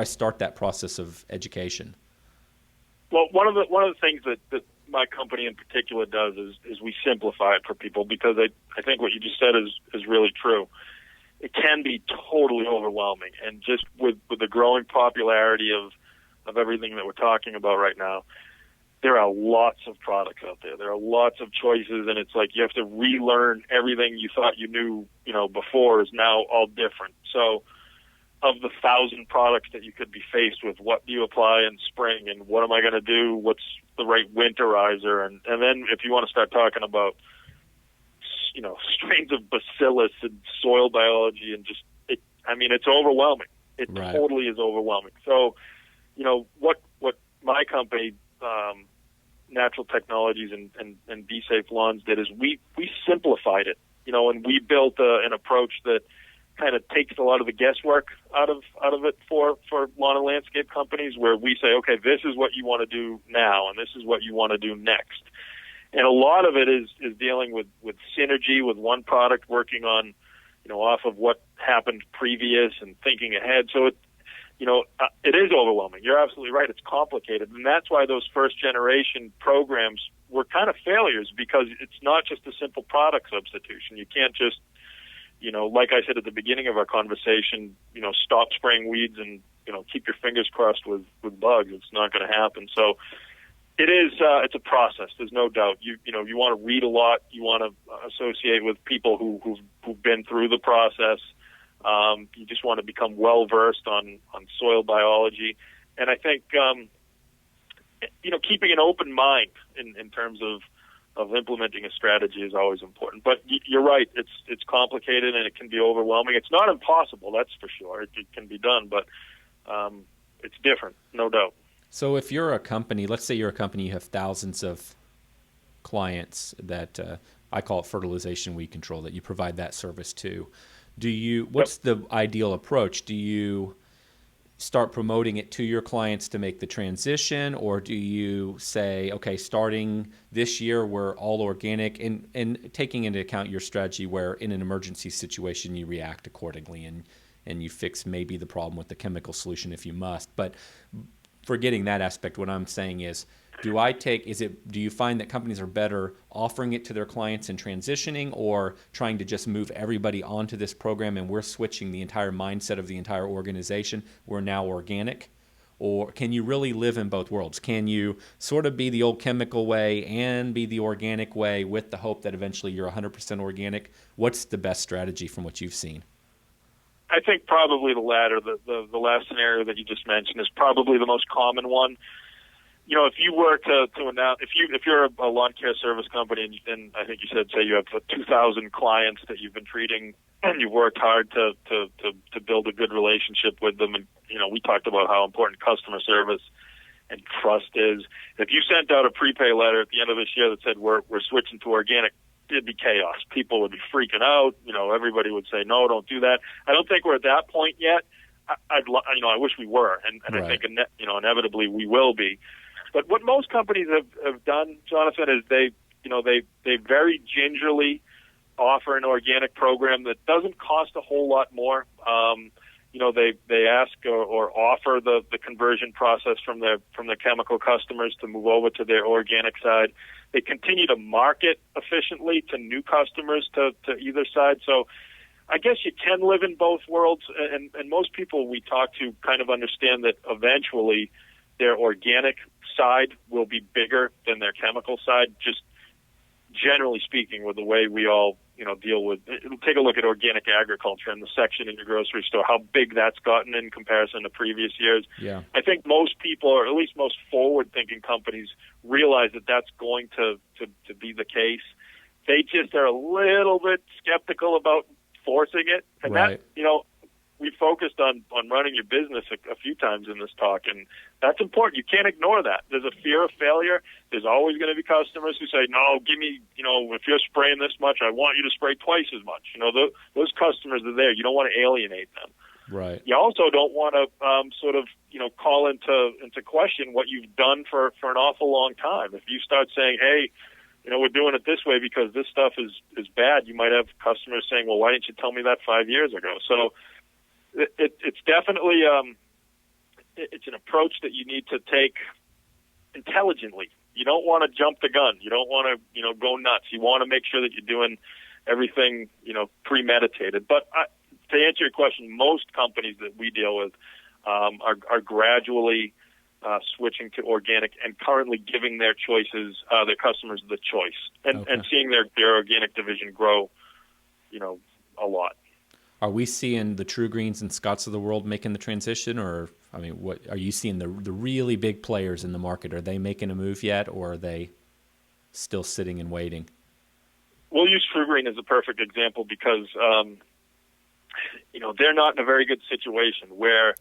Speaker 1: start that process of education?
Speaker 2: Well, one of the things that my company in particular does is we simplify it for people, because I think what you just said is really true. It can be totally overwhelming, and just with the growing popularity of everything that we're talking about right now, there are lots of products out there. There are lots of choices, and it's like you have to relearn everything you thought you knew, before is now all different. So of the 1,000 products that you could be faced with, what do you apply in spring, and what am I going to do? What's the right winterizer? And then if you want to start talking about, strains of bacillus and soil biology, and it's overwhelming. It
Speaker 1: Right.
Speaker 2: totally is overwhelming. So, what my company, Natural Technologies and Be Safe Lawns, did is we simplified it, and we built an approach that kind of takes a lot of the guesswork out of it for lawn and landscape companies, where we say, okay, this is what you want to do now, and this is what you want to do next. And a lot of it is dealing with synergy with one product, working on, off of what happened previous and thinking ahead. So it is overwhelming. You're absolutely right. It's complicated. And that's why those first generation programs were kind of failures, because it's not just a simple product substitution. You can't just, like I said at the beginning of our conversation, stop spraying weeds and, keep your fingers crossed with bugs. It's not going to happen. So it is, it's a process. There's no doubt. You want to read a lot. You want to associate with people who've been through the process. You just want to become well versed on soil biology, and I think keeping an open mind in terms of implementing a strategy is always important. But you're right; it's complicated and it can be overwhelming. It's not impossible, that's for sure. It can be done, but it's different, no doubt.
Speaker 1: So if you're a company, let's say you're a company, you have thousands of clients that I call it fertilization weed control, that you provide that service to. What's the ideal approach? Do you start promoting it to your clients to make the transition, or do you say, okay, starting this year, we're all organic, and taking into account your strategy where in an emergency situation you react accordingly and you fix maybe the problem with the chemical solution if you must. But forgetting that aspect, what I'm saying is, do you find that companies are better offering it to their clients and transitioning, or trying to just move everybody onto this program and we're switching the entire mindset of the entire organization, we're now organic? Or can you really live in both worlds? Can you sort of be the old chemical way and be the organic way with the hope that eventually you're 100% organic? What's the best strategy from what you've seen?
Speaker 2: I think probably the latter. The last scenario that you just mentioned is probably the most common one. If you were to announce, if you're a lawn care service company, and I think you said, say you have 2,000 clients that you've been treating, and you've worked hard to build a good relationship with them, and we talked about how important customer service and trust is. If you sent out a prepay letter at the end of this year that said we're switching to organic, it'd be chaos. People would be freaking out. Everybody would say, no, don't do that. I don't think we're at that point yet. I wish we were, and right. I think inevitably we will be. But what most companies have done, Jonathan, is they very gingerly offer an organic program that doesn't cost a whole lot more. They ask or offer the conversion process from their chemical customers to move over to their organic side. They continue to market efficiently to new customers to either side. So I guess you can live in both worlds, and most people we talk to kind of understand that eventually their organic side will be bigger than their chemical side, just generally speaking, with the way we all deal with. Take a look at organic agriculture in the section in your grocery store, how big that's gotten in comparison to previous years.
Speaker 1: Yeah.
Speaker 2: I think most people, or at least most forward-thinking companies, realize that that's going to be the case. They just are a little bit skeptical about forcing it. And
Speaker 1: right.
Speaker 2: that, we focused on running your business a few times in this talk, and that's important. You can't ignore that. There's a fear of failure. There's always going to be customers who say, no, give me, if you're spraying this much, I want you to spray twice as much. Those customers are there. You don't want to alienate them.
Speaker 1: Right.
Speaker 2: You also don't want to call into question what you've done for an awful long time. If you start saying, hey, we're doing it this way because this stuff is bad, you might have customers saying, well, why didn't you tell me that 5 years ago? So it's definitely it's an approach that you need to take intelligently. You don't want to jump the gun. You don't want to, go nuts. You want to make sure that you're doing everything, premeditated. But to answer your question, most companies that we deal with are gradually switching to organic and currently giving their customers the choice, and seeing their organic division grow, a lot.
Speaker 1: Are we seeing the True Greens and Scotts of the world making the transition, or what are you seeing the really big players in the market? Are they making a move yet, or are they still sitting and waiting?
Speaker 2: We'll use True Green as a perfect example because they're not in a very good situation where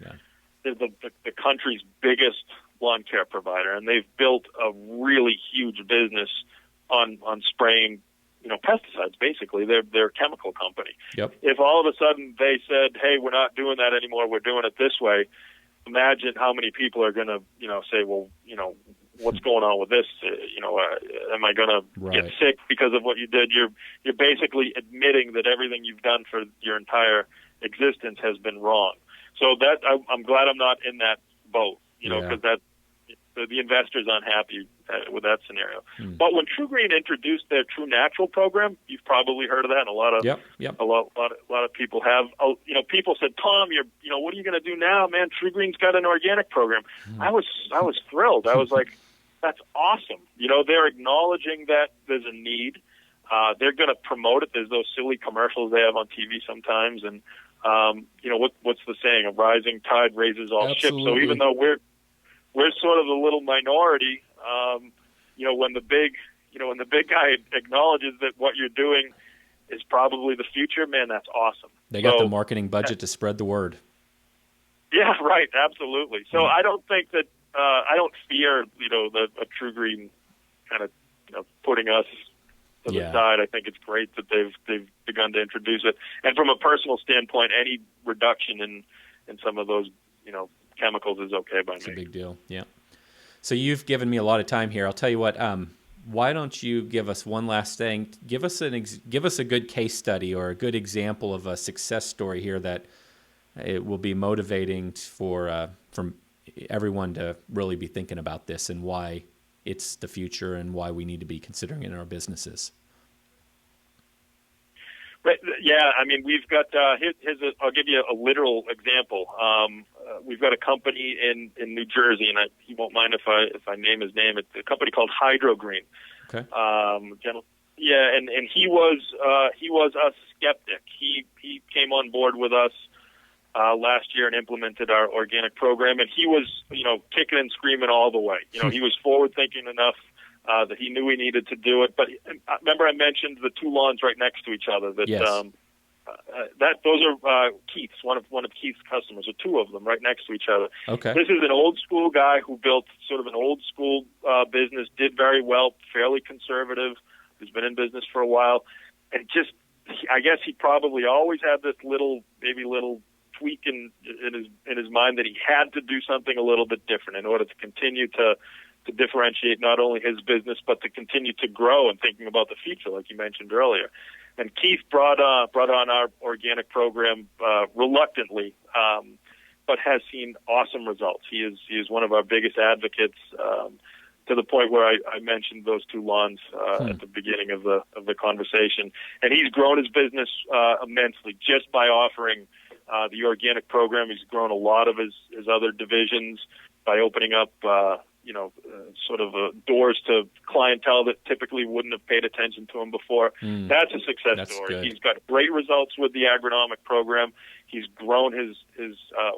Speaker 2: they're the country's biggest lawn care provider, and they've built a really huge business on spraying pesticides. Basically, they're a chemical company.
Speaker 1: Yep.
Speaker 2: If all of a sudden they said, "Hey, we're not doing that anymore. We're doing it this way," imagine how many people are going to, say, "Well, what's going on with this? Am I going to get sick because of what you did?" You're basically admitting that everything you've done for your entire existence has been wrong. So that I'm glad I'm not in that boat, because the investor's unhappy with that scenario. But when True Green introduced their True Natural program, you've probably heard of that, and a lot of people have. People said, "Tom, what are you going to do now, man? True Green's got an organic program." I was thrilled. I was like, "That's awesome." They're acknowledging that there's a need. They're going to promote it. There's those silly commercials they have on TV sometimes, and what's the saying? A rising tide raises all ships. So even though we're sort of a little minority, when the big guy acknowledges that what you're doing is probably the future, man, that's awesome.
Speaker 1: They got the marketing budget to spread the word.
Speaker 2: Yeah, right, absolutely. So I don't think that I don't fear a True Green kind of putting us to the side. I think it's great that they've begun to introduce it. And from a personal standpoint, any reduction in some of those chemicals is okay by me.
Speaker 1: It's a big deal. Yeah. So you've given me a lot of time here. I'll tell you what. Why don't you give us one last thing? Give us a good case study or a good example of a success story here that it will be motivating for from everyone to really be thinking about this and why it's the future and why we need to be considering it in our businesses.
Speaker 2: Right. Yeah, we've got. I'll give you a literal example. We've got a company in New Jersey, and he won't mind if I name his name. It's a company called Hydro Green.
Speaker 1: Okay.
Speaker 2: Yeah, and he was a skeptic. He came on board with us last year and implemented our organic program, and he was kicking and screaming all the way. He was forward thinking enough that he knew he needed to do it. But remember, I mentioned the two lawns right next to each other. That
Speaker 1: yes.
Speaker 2: Those are Keith's, one of Keith's customers, or two of them right next to each other.
Speaker 1: Okay.
Speaker 2: This is an old school guy who built sort of an old school business, did very well, fairly conservative, who's been in business for a while, and I guess he probably always had this little tweak in his mind that he had to do something a little bit different in order to continue to differentiate not only his business but to continue to grow and thinking about the future, like you mentioned earlier. And Keith brought on our organic program reluctantly, but has seen awesome results. He is one of our biggest advocates, to the point where I mentioned those two lawns at the beginning of the conversation. And he's grown his business immensely just by offering the organic program. He's grown a lot of his other divisions by opening up doors to clientele that typically wouldn't have paid attention to him before. That's a success story.
Speaker 1: Good.
Speaker 2: He's got great results with the agronomic program. He's grown his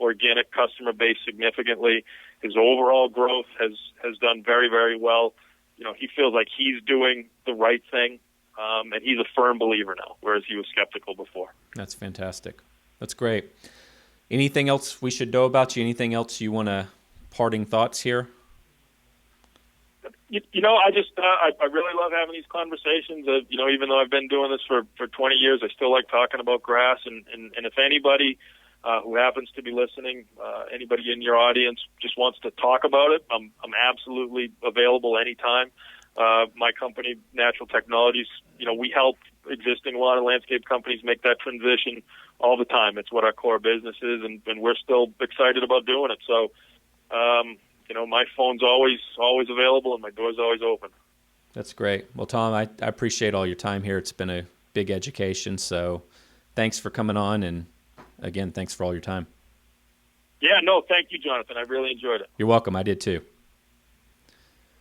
Speaker 2: organic customer base significantly. His overall growth has done very, very well. He feels like he's doing the right thing, and he's a firm believer now, whereas he was skeptical before.
Speaker 1: That's fantastic. That's great. Anything else we should know about you? Anything else you want to parting thoughts here?
Speaker 2: I really love having these conversations. Even though I've been doing this for 20 years, I still like talking about grass. And if anybody who happens to be listening, anybody in your audience just wants to talk about it, I'm absolutely available anytime. My company, Natural Technologies, we help existing lawn and landscape companies make that transition all the time. It's what our core business is, and we're still excited about doing it. So, my phone's always available and my door's always open.
Speaker 1: That's great. Well, Tom, I appreciate all your time here. It's been a big education. So thanks for coming on. And again, thanks for all your time.
Speaker 2: Yeah, no, thank you, Jonathan. I really enjoyed it.
Speaker 1: You're welcome. I did too.